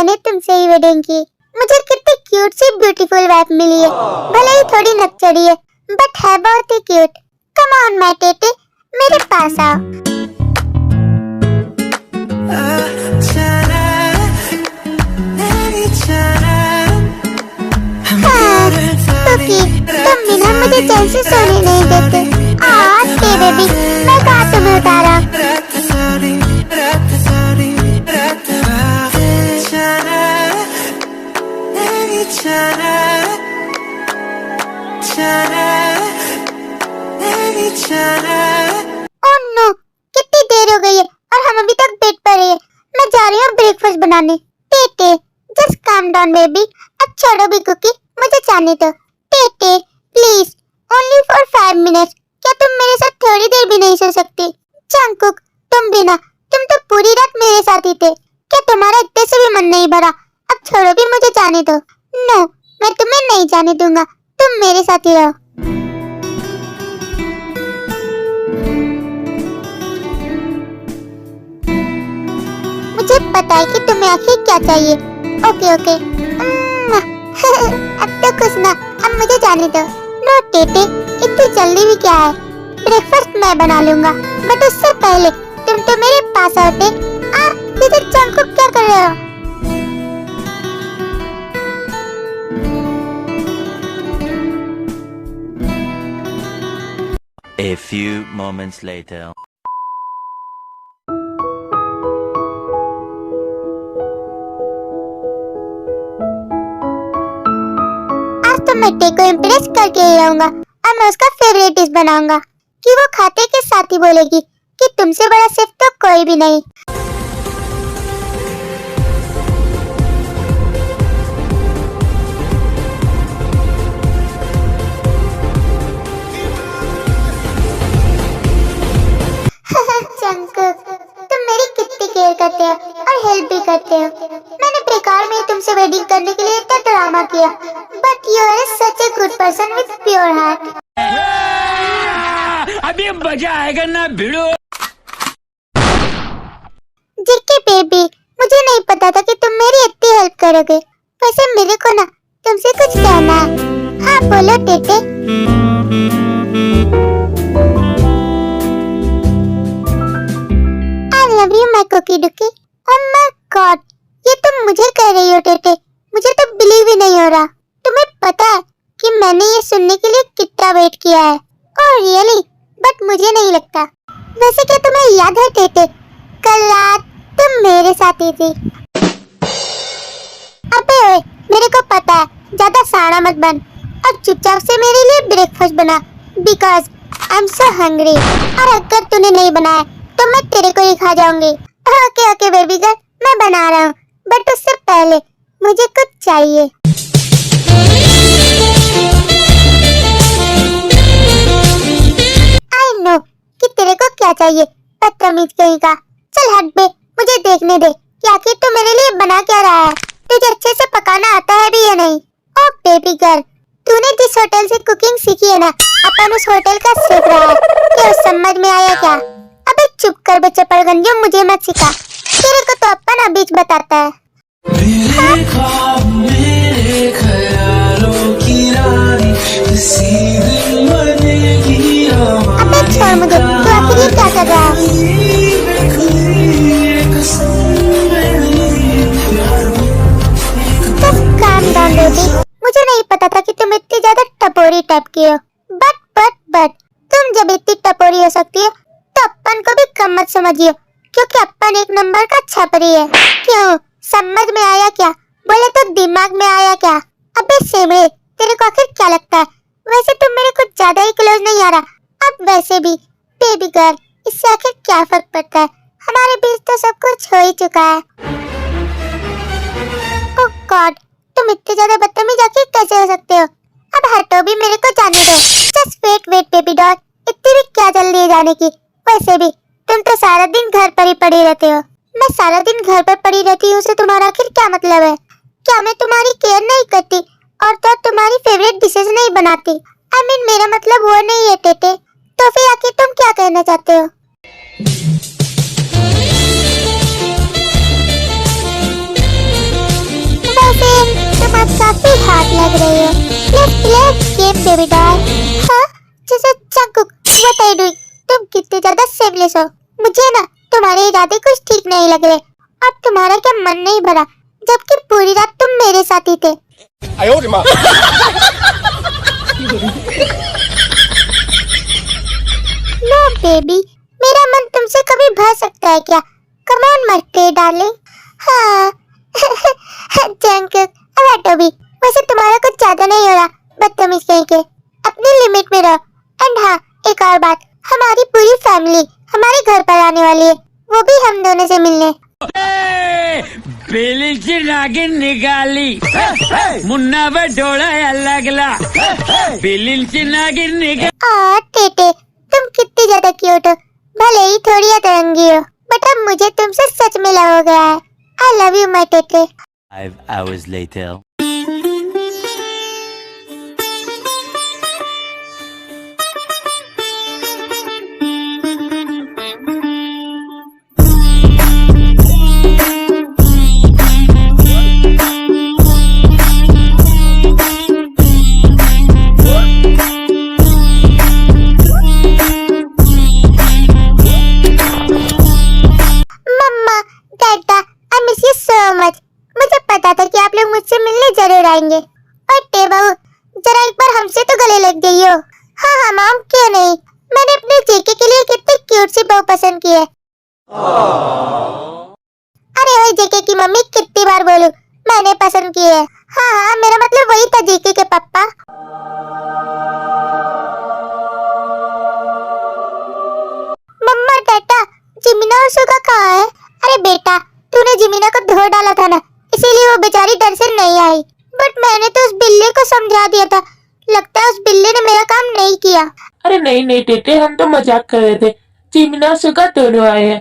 मैंने तुमसे ही वेडिंग की। मुझे कितनी क्यूट सी ब्यूटीफुल वाइफ मिली है, भले ही थोड़ी नकचड़ी है बट है बहुत ही cute. Come on my Tete, मेरे पास आओ। हाँ, कुकी, तुम बिना मुझे चैन से सोने नहीं देते। बेबी, मैं कहाँ तुम्हें उतारा? ओह नो, कितनी देर हो गई है और हम अभी तक बेड पर हैं। मैं जा रही हूँ ब्रेकफास्ट बनाने। Tete, just calm down baby. अब छोड़ो भी कुकी, मुझे जाने दो। Tete, please, only for 5 minutes. क्या तुम मेरे साथ थोड़ी देर भी नहीं सो सकती? जंगकुक, तुम भी ना, तुम तो पूरी रात मेरे साथ ही थे। क्या तुम्हारा इतने से भी मन नहीं भरा? अब छोड़ो भी, मुझे जाने दो। नो, मैं तुम्हें नहीं जाने दूंगा, तुम मेरे साथ ही रहो। मुझे पता है कि तुम्हें आखिर क्या चाहिए। Okay okay. अब तो कुछ ना, अब मुझे जाने दो। नो टेटे, इतनी जल्दी भी क्या है? ब्रेकफास्ट मैं बना लूंगा, बट उससे पहले तुम तो मेरे पास आते। इधर जंगकुक क्या कर रहे हो? A few moments later. आज तो मैं टे को इम्प्रेस करके ही रहूंगा और मैं उसका फेवरेट डिश बनाऊंगा कि वो खाते के साथ ही बोलेगी कि तुमसे बड़ा शेफ तो कोई भी नहीं। जंगकुक, तुम मेरी कितनी केयर करते हो और हेल्प भी करते हो। मैंने बेकार में तुमसे वेडिंग करने के लिए इतना ड्रामा किया, but you are such a good person with pure heart. अभी मजा आएगा ना भिड़ो। जिक्की बेबी, मुझे नहीं पता था कि तुम मेरी इतनी हेल्प करोगे। वैसे मेरे को ना तुमसे कुछ कहना है। हाँ बोलो Tete. I love you my cookie dookie. Oh my God, ये तुम मुझे कह रही हो टेटे? मुझे तो बिलीव ही नहीं हो रहा। तुम्हें पता है कि मैंने ये सुनने के लिए कितना वेट किया है? Oh really? बट मुझे नहीं लगता। वैसे क्या तुम्हें याद है टेटे, कल रात तुम मेरे साथ ही थी। अबे ओए, मेरे को पता है, ज्यादा साड़ा मत बन और चुपचाप से मेरे लिए ब्रेकफास्ट बना, because I am so hungry. और अगर तूने नहीं बनाया तो मैं तेरे को ही खा जाऊंगी। ओके ओके बेबी गर्ल, मैं बना रहा हूँ, बट उससे पहले मुझे कुछ चाहिए। आई नो कि तेरे को क्या चाहिए, बदतमीज कहीं का। चल हट बे, मुझे देखने दे कि आखिर तू मेरे लिए बना क्या रहा है। तुझे अच्छे से पकाना आता है भी या नहीं? ओ बेबी गर्ल, तूने जिस होटल से कुकिंग सीखी है ना, अपन उस होटल का शेफ रहा है। क्या समझ में आया क्या? अबे चुप कर बे चपड़गंजो, मुझे मत सिखा। तेरे को तो अपन अभी बताता है। मेरे ख्वाब, मेरे ख्यालों की रानी, किसी दिन बनेगी हमारी। अबे छोड़ मुझे, तू आखिर ये क्या कर रहा है? मुझे नहीं पता था कि तुम इतनी ज्यादा टपोरी टाइप की हो। बट तुम जब इतनी टपोरी हो सकती हो तो अपन को भी कम मत समझियो, क्योंकि अपन एक नंबर का छपरी है। क्यों, समझ में आया क्या? बोले तो दिमाग में आया क्या? अबे सेमड़े, तेरे को आखिर क्या लगता है? वैसे तुम मेरे कुछ ज्यादा ही क्लोज नहीं आ रहा। अब वैसे भी बेबी गर्ल, इससे आखिर क्या फर्क पड़ता है? हमारे बीच तो सब कुछ हो ही चुका है। ओह गॉड, तुम इतने ज्यादा बदतमीज आखिर कैसे हो सकते हो? अब हटो भी, मेरे को जाने दो। जस्ट वेट बेबी डॉल, इतनी भी क्या जल्दी है जाने की? वैसे भी तुम तो सारा दिन घर पर ही पड़ी रहते हो। मैं सारा दिन घर पर पड़ी रहती हूँ से तुम्हारा आखिर क्या मतलब है? क्या मैं तुम्हारी केयर नहीं करती और तो तुम्हारी फेवरेट डिशेज नहीं बनाती? I mean, मेरा मतलब वो नहीं है टेटे। तो फिर आखिर तुम क्या कहना चाहते हो? काफी हाथ लग रही है। Let's play game baby doll. हाँ, जैसे Jungkook, what are you doing? तुम कितने ज्यादा सेमलेस हो। मुझे ना तुम्हारे इरादे कुछ ठीक नहीं लग रहे। अब तुम्हारा क्या मन नहीं भरा, जबकि पूरी रात तुम मेरे साथ ही थे। नो बेबी, मेरा मन तुमसे कभी भर सकता है क्या? कम ऑन मत डार्लिंग। हाँ जंगकुक, अब भी वैसे तुम्हारा कुछ ज्यादा नहीं हो रहा, बदतमीज कहीं के। अपनी लिमिट में रहो। एंड हाँ, एक और बात, हमारी पूरी फैमिली हमारे घर पर आने वाली है, वो भी हम दोनों से मिलने। बिलीची नागिन निकाली मुन्ना बटोला लगला बिलीची नागिन निकाली। टेटे, तुम कितनी ज्यादा क्यूट हो, भले ही थोड़ी अतरंगी हो, बट अब मुझे तुमसे सच में लव हो गया है। आई love you my Tete. 5 hours later. आएंगे। और टेबल, जरा एक बार हमसे तो गले लग गई हो। हाँ हाँ माम, क्यों नहीं, मैंने अपने जेके के लिए कितनी क्यूट सी बहू पसंद की है। अरे ओए जेके की मम्मी, कितनी बार बोलूं, मैंने पसंद की है। हाँ हाँ, मेरा मतलब वही था, जेके के पापा। मम्मा बेटा, जिमिना और सुगा कहाँ है? अरे बेटा, तूने जिमिना को धो डाला था ना, इसीलिए वो बेचारी डर से नहीं आई। बट मैंने तो उस बिल्ली को समझा दिया था, लगता है उस बिल्ली ने मेरा काम नहीं किया। अरे नहीं नहीं टेटे, हम तो मजाक कर रहे थे। जिमिना और सुगा दोनों आए हैं।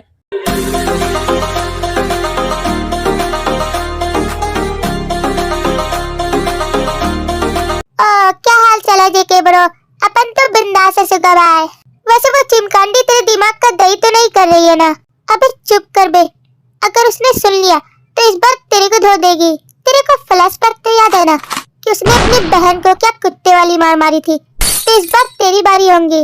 क्या हाल चाल है जेके ब्रो? अपन तो बिंदास है सुगा भाई। वैसे वो चिमकांडी तेरे दिमाग का दही तो नहीं कर रही है ना? अबे चुप कर बे, अगर उसने सुन लिया तो इस बार तेरे को धो देगी। तेरे को फ्लैशबैक तो याद है ना कि उसने अपनी बहन को क्या कुत्ते वाली मार मारी थी? तो इस बार तेरी बारी होगी।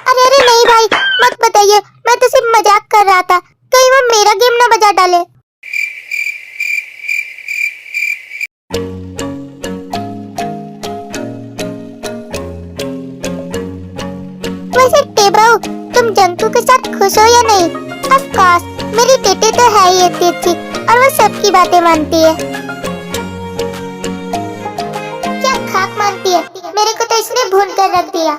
अरे अरे नहीं भाई, मत बताइए, मैं तो सिर्फ मजाक कर रहा था, कहीं वो मेरा गेम ना बजा डाले। वैसे टेबल, तुम जंकू के साथ खुश हो या नहीं? ऑफ कोर्स, मेरी टेटे तो है ही इतनी अच्छी और वो सबकी बातें मानती है। क्या खाक मानती है? मेरे को तो इसने भून कर रख दिया।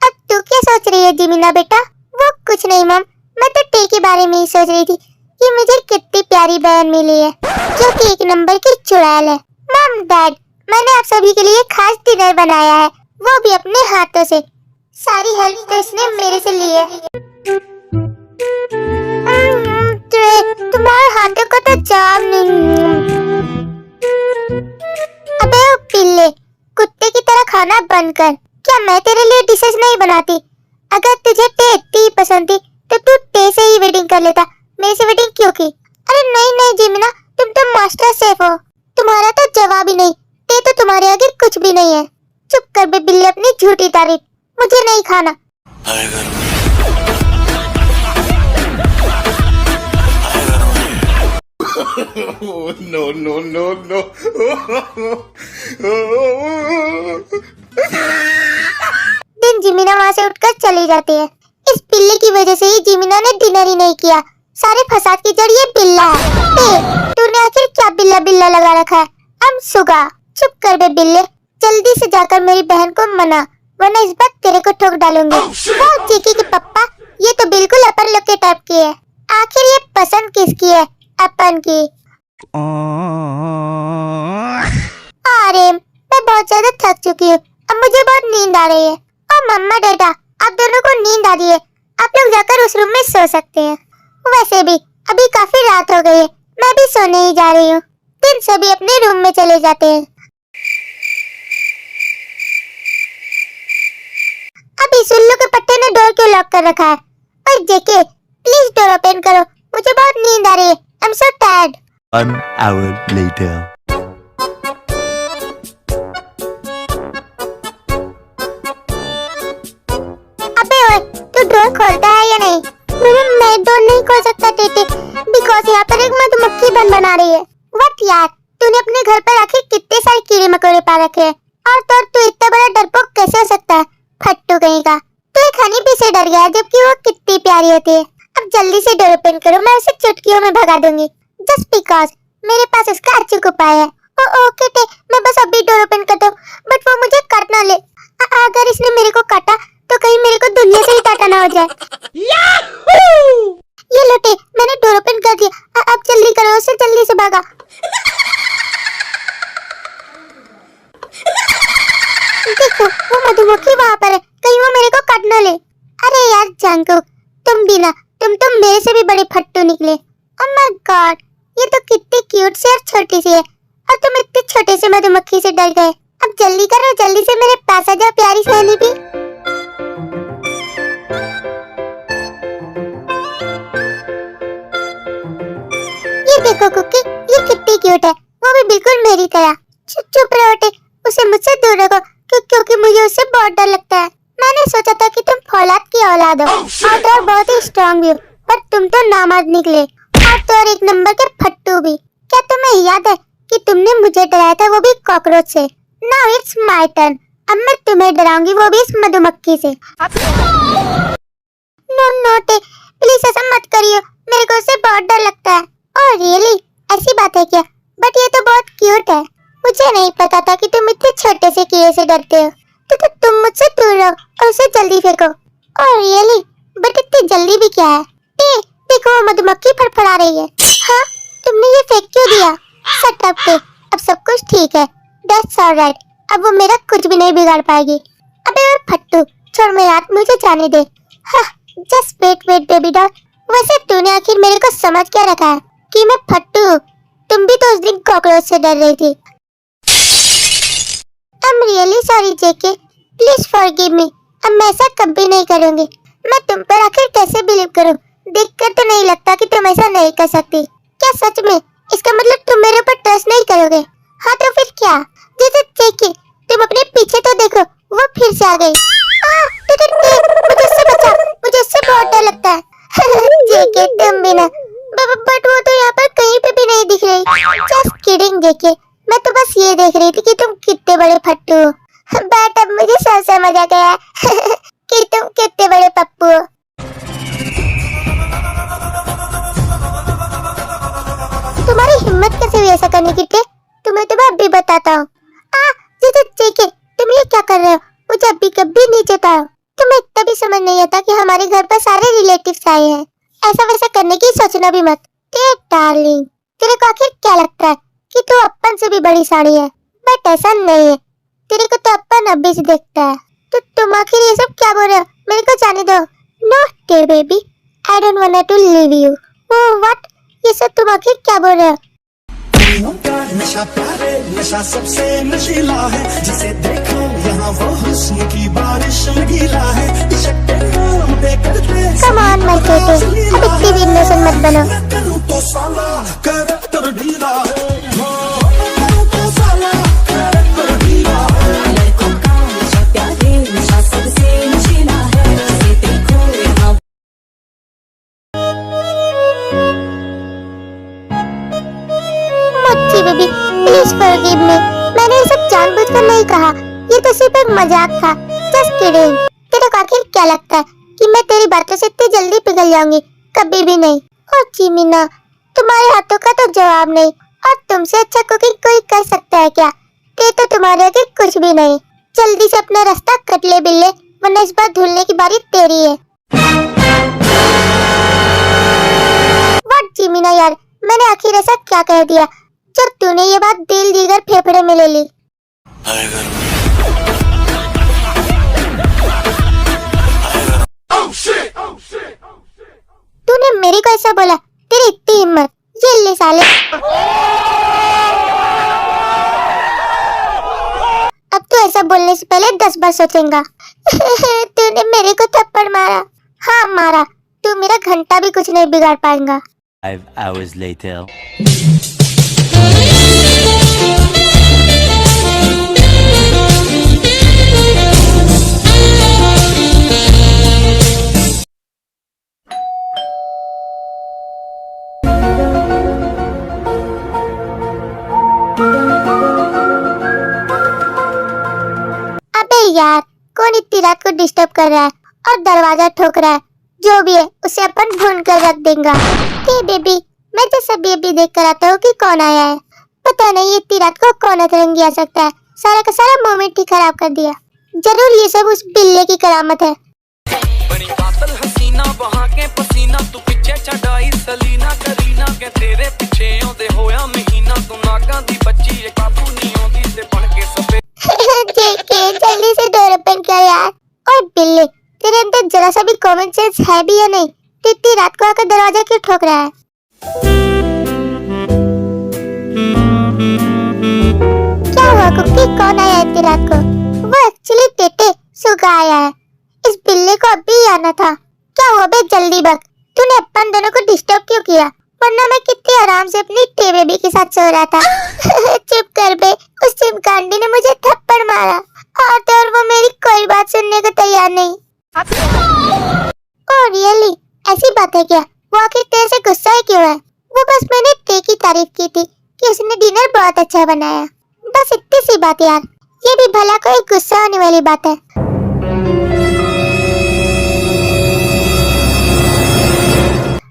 अब तू क्या सोच रही है जिमिना बेटा? वो कुछ नहीं मम, मैं तो टे के बारे में ही सोच रही थी कि मुझे कितनी प्यारी बहन मिली है जो कि एक नंबर की चुड़ैल है। मम डैड, मैंने आप सभी के लिए खास डिनर बनाया है, वो भी अपने हाथों से। सारी हेल्प तो इसने मेरे से ली है। तुम्हारे हाथों को तो जाम नहीं। अबे ओ पिल्ले, कुत्ते की तरह खाना बंद कर। क्या मैं तेरे लिए डिशेस नहीं बनाती? अगर तुझे टे इतनी पसंद थी तो तू टे से ही वेडिंग कर लेता, मेरे से वेडिंग क्यों की? अरे नहीं नहीं जिमिना, तुम तो मास्टर शेफ हो, तुम्हारा तो जवाब ही नहीं। टे तो तुम्हारे आगे कुछ भी नहीं है। चुप कर बे बिल्ली अपनी झूठी तारीफ, मुझे नहीं खाना। No, no, no, no. दिन जिमिना वहाँ से उठकर चली जाती है। इस बिल्ली की वजह से ही जिमिना ने डिनर ही नहीं किया। सारे फसाद की जड़ ये बिल्ला है। तूने आखिर क्या बिल्ला बिल्ला लगा रखा है? हम सुगा। चुप कर बे बिल्ले, जल्दी से जाकर मेरी बहन को मना, वरना इस बार तेरे को ठोक डालूंगी। वो चीकी के पप्पा, ये तो बिल्कुल अपन लोग के टाइप की है। आखिर ये पसंद किसकी है? अपन की। अरे मैं बहुत ज्यादा थक चुकी हूँ, अब मुझे बहुत नींद आ रही है। और मम्मा डैडा, आप दोनों को नींद आ रही है, आप लोग जाकर उस रूम में सो सकते हैं। वैसे भी अभी काफी रात हो गई है, मैं भी सोने ही जा रही हूँ। दिन सभी अपने रूम में चले जाते हैं। अभी सुल्लू के पट्टे ने डोर क्यों लॉक कर रखा है? और जेके प्लीज डोर ओपन करो, मुझे बहुत नींद आ रही है, I'm so tired. 1 hour later. अबे ओए, तू डोर खोलता है या नहीं? मैं डोर नहीं खोल सकता टीटी, बिकॉज यहाँ पर एक मधुमक्खी बन बना रही है। व्हाट यार, तूने अपने घर पर आखिर कितने सारे कीड़े मकोड़े पा रखे हैं, और तू इतना बड़ा डरपोक कैसे हो सकता है? फट्टू कहीं का। तू एक हनी बी से डर गया जबकि वो कितनी प्यारी होती है। अब जल्दी से डोर ओपन करो, मैं उसे चुटकियों में भगा दूंगी, जस्ट बिकॉज मेरे पास उसका अचूक उपाय है। ओके टे, मैं बस अभी डोर ओपन करता हूँ, बट वो मुझे काट ना ले। अगर इसने मेरे को काटा तो कहीं मेरे को दुनिया से ही टाटा ना हो जाए। ये लो टे, मैंने डोर ओपन कर दिया। अब जल्दी करो, उसे जल्दी से भगा। देखो, वो मधुमक्खी वहाँ पर है, कहीं वो मेरे को काट ना ले। अरे यार जंकुक, तुम भी ना, तुम तो मेरे से भी बड़े फट्टू निकले। ओह माय गॉड, ये तो कितनी क्यूट सी और छोटी सी है, और तुम इतने छोटे से मधुमक्खी से डर गए। अब जल्दी करो, जल्दी से मेरे पास आ जाओ प्यारी सी हनी बी। ये देखो कुकी, ये कितनी क्यूट है, वो भी बिल्कुल मेरी तरह। चुप रहो टे, उसे मुझसे दूर रखो, क्योंकि मुझे उससे बहुत डर लगता है। मैंने सोचा था कि तुम फौलाद की औलाद हो और बहुत ही स्ट्रांग भी हो, पर तुम तो नामर्द निकले, और तो और एक नंबर के फट्टू भी। क्या तुम्हें याद है कि तुमने मुझे डराया था, वो भी कॉकरोच से? नाउ इट्स माय टर्न, अब मैं तुम्हें डराऊंगी, वो भी इस मधुमक्खी से। नो नो टे, प्लीज ऐसा मत करियो, मेरे को उससे बहुत डर लगता है। ओह रियली, ऐसी बात है क्या? बट ये तो बहुत क्यूट है। मुझे नहीं पता था कि तुम इतने छोटे से कीड़े से डरते हो। तो तुम मुझसे दूर रहो और उसे जल्दी फेंको। ओह रियली, बट इतनी जल्दी भी क्या है? देखो, वो मधुमक्खी फड़फड़ा रही है। हाँ, तुमने ये फेंक क्यों दिया? शट अप टे, अब सब कुछ ठीक है। दैट्स ऑलराइट, अब वो मेरा कुछ भी नहीं बिगाड़ पाएगी। अबे और फट्टू, छोड़ मेरे हाथ, मुझे जाने दे। हाँ, जस्ट वेट बेबी डॉल। वैसे तूने आखिर मेरे को समझ क्या रखा है कि मैं फट्टू हूँ? तुम भी तो उस दिन कॉकरोच से डर रही थी। I'm really sorry JK, please forgive me. अब मैं ऐसा कभी नहीं करूँगी। मैं तुम पर आखिर कैसे बिलीव करूँ? देखकर तो नहीं लगता कि तुम ऐसा नहीं कर सकती। क्या सच में? इसका मतलब तुम मेरे ऊपर ट्रस्ट नहीं करोगे? हाँ तो फिर क्या? जैसे जेके, तुम अपने पीछे तो देखो, वो फिर से आ गई। मुझे उससे बचा, मुझे उससे बहुत डर लगता है। जेके तुम भी ना, बट वो तो यहाँ पर कहीं पे भी नहीं दिख रही। जस्ट किडिंग जेके, मैं तो बस ये देख रही थी कि तुम कितने बड़े फट्टू हो। बट अब मुझे सब समझ आ गया कि तुम कितने बड़े पप्पू हो। तुम्हारी हिम्मत कैसे हुई ऐसा करने की? तुम्हें तो मैं अभी बताता हूँ। जेके, तुम ये क्या कर रहे हो? मुझे अभी कभी नहीं चेताओ। तुम्हें इतना भी समझ नहीं आता कि हमारे घर पर सारे रिलेटिव्स आए हैं। ऐसा वैसा करने की सोचना भी मत। डार्लिंग, तेरे को आखिर क्या लगता है कि तू अपन से भी बड़ी साड़ी है? बट ऐसा नहीं है, तेरे को तो अपन अभी से देखता है। तो तुम आखिर ये सब क्या बोल रहे हो? मेरे को जाने दो। No day baby, I don't want to leave you. Oh what, ये सब तुम आखिर क्या बोल रहे हो? नशा प्यारे, नशा सबसे नशीला है, जिसे देखो यहाँ वो हुस्न की बारिश गीला है। कम ऑन माय बेटे, अब इतनी भी इनोसेंट मत बनो। करूँ तो साला करैक्टर ढीला है। बेबी प्लीज फॉरगिव मी, मैंने ये सब जानबूझकर नहीं कहा, ये तो सिर्फ एक मजाक था। Just kidding. तेरे को आखिर क्या लगता है कि मैं तेरी बातों से इतनी जल्दी पिघल जाऊंगी? कभी भी नहीं। और जीमिना, तुम्हारे हाथों का तो जवाब नहीं, और तुमसे अच्छा कुकिंग कोई कर सकता है क्या? ते तो तुम्हारे आगे कुछ भी नहीं। जल्दी से अपना रास्ता कट ले बिल्ले, वरना इस बार धुलने की बारी तेरी है। व्हाट जीमिना यार, मैंने आखिर ऐसा क्या कह दिया जब तूने ये बात दिल जिगर फेफड़े में ले ली? तूने मेरे को ऐसा बोला? तेरी इतनी हिम्मत? ये ले साले। अब तो ऐसा बोलने से पहले 10 बार सोचेगा। तूने मेरे को थप्पड़ मारा। हाँ मारा, तू मेरा घंटा भी कुछ नहीं बिगाड़ पाएगा। 5 hours later. अबे यार, कौन इतनी रात को डिस्टर्ब कर रहा है और दरवाजा ठोक रहा है? जो भी है उसे अपन ढूंढ कर रख देंगे। हे बेबी, मैं तो सब अभी देख कर आता हूँ कि कौन आया है। पता नहीं इतनी रात को कौन अतरंगी आ सकता है। सारा का सारा मोमेंट ही खराब कर दिया। जरूर ये सब उस बिल्ले की करामत है। बड़ी कातल हसीना बहा के पसीना तू पिछे छड़ाई सलीना करीना के तेरे पिछे ओदे होया महीना तू नागा दी बच्ची ये काबू नहीं होंदी ते बन के सफेद जेके जल्दी से डोर ओपन कर यार। और बिल्ले, तेरे अंदर जरा सा भी कॉमन सेंस है भी या नहीं? तू इतनी रात को आकर दरवाजा क्यों ठोक रहा है? क्या हुआ कुक्की, कौन आया इतनी रात को? वो एक्चुअली टेटे सुगा आया है। इस बिल्ले को अभी ही आना था। क्या हुआ बे, जल्दी बक। तूने अपन दोनों को डिस्टर्ब क्यों किया? वरना मैं कितनी आराम से अपनी टे बेबी के साथ सो रहा था। चुप कर बे, उस चिमकांडी ने मुझे थप्पड़ मारा और वो मेरी कोई बात सुनने को तैयार नहीं। ओह रियली, ऐसी बात है क्या? वो आखिर तेरे से गुस्सा ही क्यों है? वो बस मैंने टे की तारीफ की थी कि उसने डिनर बहुत अच्छा बनाया। बस इतनी सी बात यार, ये भी भला कोई गुस्सा होने वाली बात है?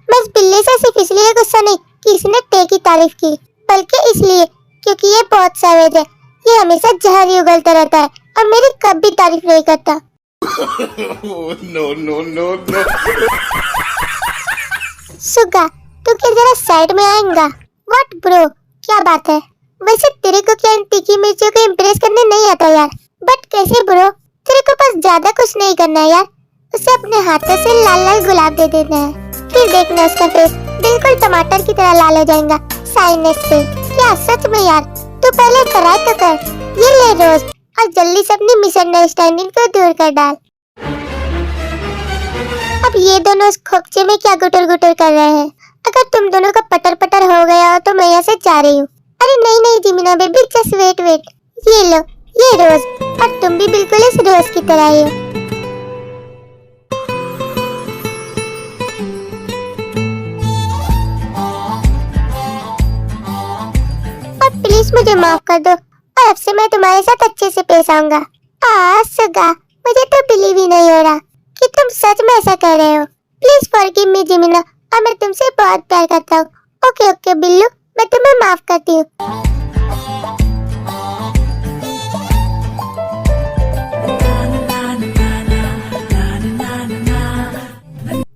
बस बिल्ली से सिर्फ इसलिए गुस्सा नहीं कि इसने टे की तारीफ की, बल्कि इसलिए क्योंकि ये बहुत सवेज है। ये हमेशा जहर ही उगलता रहता है और मेरी कभी तारीफ नहीं करता। no, no, no, no. सुगा, तू क्या जरा साइड में आएगा? व्हाट ब्रो, क्या बात है? वैसे तेरे को क्या इन तीखी मिर्चियों को इम्प्रेस करने नहीं आता यार? बट कैसे ब्रो? तेरे को बस ज्यादा कुछ नहीं करना है यार। उसे अपने हाथों से लाल लाल गुलाब दे देना है, फिर देखना उसका फेस बिल्कुल टमाटर की तरह लाल हो जाएगा साइनेस से। क्या सच में यार? तू पहले ट्राई तो कर। ये ले रोज और जल्दी से अपनी मिसअंडरस्टैंडिंग को दूर कर डाल। अब ये दोनों उस खोपचे में क्या गुटर गुटर कर रहे हैं? अगर तुम दोनों का पटर पटर हो गया हो तो मैं यहाँ से जा रही हूँ। अरे नहीं नहीं जिमिना बेबी, जस्ट वेट वेट। ये लो, ये रोज, और तुम भी बिल्कुल इस रोज की तरह ही हो। और प्लीज मुझे माफ कर दो और अब से मैं तुम्हारे साथ अच्छे से पेश आऊंगा। सगा, मुझे तो बिलीव ही नहीं हो रहा कि तुम सच में ऐसा कर रहे हो। प्लीज फॉरगिव मी जिमिना, और मैं तुमसे बहुत प्यार करता हूँ। ओके ओके बिल्लू, मैं तुम्हें माफ करती हूँ।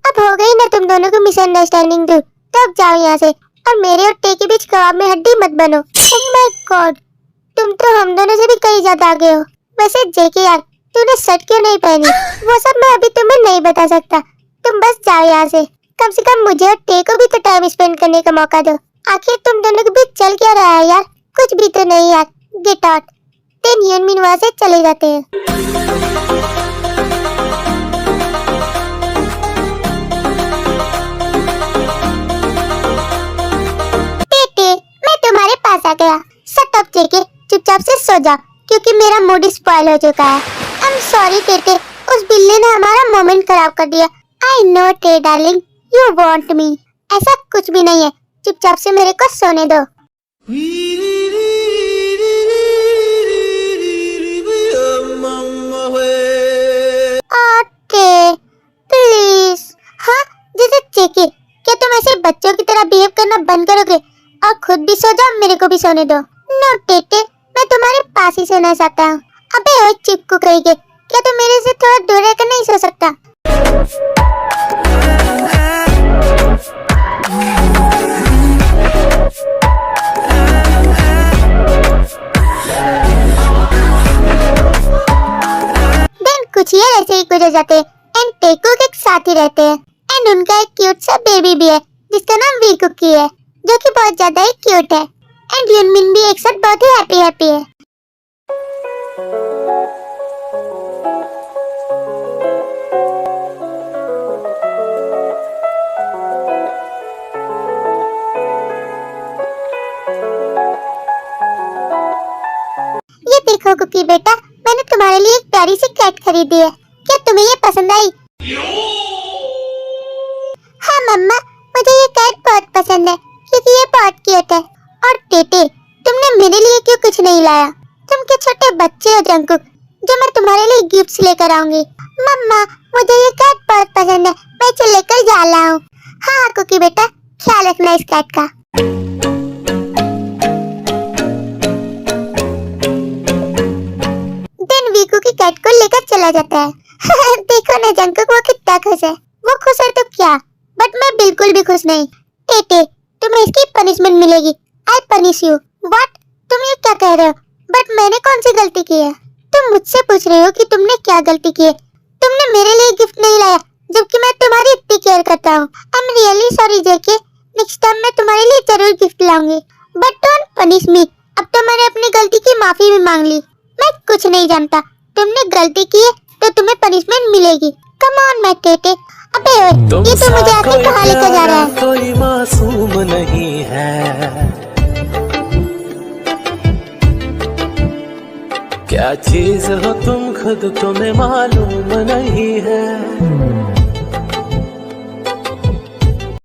अब हो गई ना तुम दोनों को मिसअंडरस्टैंडिंग दूर, तो अब जाओ यहाँ से और मेरे और टे के बीच कबाब में हड्डी मत बनो। ओह माय गॉड, तुम तो हम दोनों से भी कहीं ज्यादा आगे हो। वैसे जेके यार, तूने शर्ट क्यों नहीं पहनी? वो सब मैं अभी तुम्हें नहीं बता सकता। तुम बस जाओ यहाँ से। कम से कम मुझे और टे को भी तो टाइम स्पेंड करने का मौका दो। आखिर तुम दोनों के बीच चल क्या रहा है यार? कुछ भी तो नहीं यार। Get out. देन यूनमिन वहाँ से चले जाते हैं। टे, मैं तुम्हारे पास आ गया। शट अप जेके, चुपचाप से सो जाओ क्योंकि मेरा मूड स्पॉइल हो चुका है। आई एम सॉरी टेटे, उस बिल्ली ने हमारा मोमेंट खराब कर दिया। आई नो टे डार्लिंग, यू वांट मी। ऐसा कुछ भी नहीं है, चुपचाप से मेरे को सोने दो। टे प्लीज। हाँ जैसे जेके, क्या तुम ऐसे बच्चों की तरह बिहेव करना बंद करोगे और खुद भी सो जाओ, मेरे को भी सोने दो। नो टेटे, मैं तुम्हारे पास ही सोना चाहता हूँ। अबे ओए चिपकू कहेंगे, क्या तुम मेरे से थोड़ा दूर रहकर नहीं सो सकता? दिन कुछ ये ऐसे ही गुजर जाते हैं एंड टेको के साथ ही रहते हैं। एंड उनका एक क्यूट सा बेबी भी है जिसका नाम वी कुकी है, जो कि बहुत ज्यादा ही क्यूट है। एंड यूनमिन भी एक साथ बहुत ही हैप्पी है। देखो कुकी बेटा, मैंने तुम्हारे लिए एक प्यारी सी कैट खरीदी है। क्या तुम्हें ये पसंद आई? हाँ मम्मा, मुझे ये कैट बहुत पसंद है क्योंकि ये बहुत क्यूट है। और टेटे, तुमने मेरे लिए क्यों कुछ नहीं लाया? तुम के छोटे बच्चे हो जंकुक, जो मैं तुम्हारे लिए गिफ्ट्स लेकर आऊंगी। मम्मा, मुझे ये कैट बहुत पसंद है, मैं इसे लेकर जा रहा हूँ। हाँ कुकी बेटा, ख्याल रखना इस कैट का। दिन वीकू की कैट को लेकर चला जाता है। देखो ना जंकुक, वो कितना खुश है। वो खुश है तो क्या, बट मैं बिल्कुल भी खुश नहीं। टेटे, तुम्हें इसकी पनिशमेंट मिलेगी। आई पनिश यू। व्हाट? तुम ये क्या कह रहे हो? बट मैंने कौन सी गलती की है? तुम मुझसे पूछ रहे हो कि तुमने क्या गलती की है? तुमने मेरे लिए गिफ्ट नहीं लाया, जबकि मैं तुम्हारी इतनी केयर करता हूँ। I am really sorry JK, next time मैं तुम्हारे लिए जरूर गिफ्ट लाऊंगी। But don't punish me. अब तो मैंने अपनी गलती की माफी भी मांग ली। मैं कुछ नहीं जानता, तुमने गलती की है तो तुम्हें पनिशमेंट मिलेगी। कम ऑन माय टेटे। अबे ओए, ये तो मुझे आगे कहाँ लेकर जा रहा है? कोई मासूम नहीं है, क्या चीज हो तुम खुद तुम्हें मालूम नहीं है।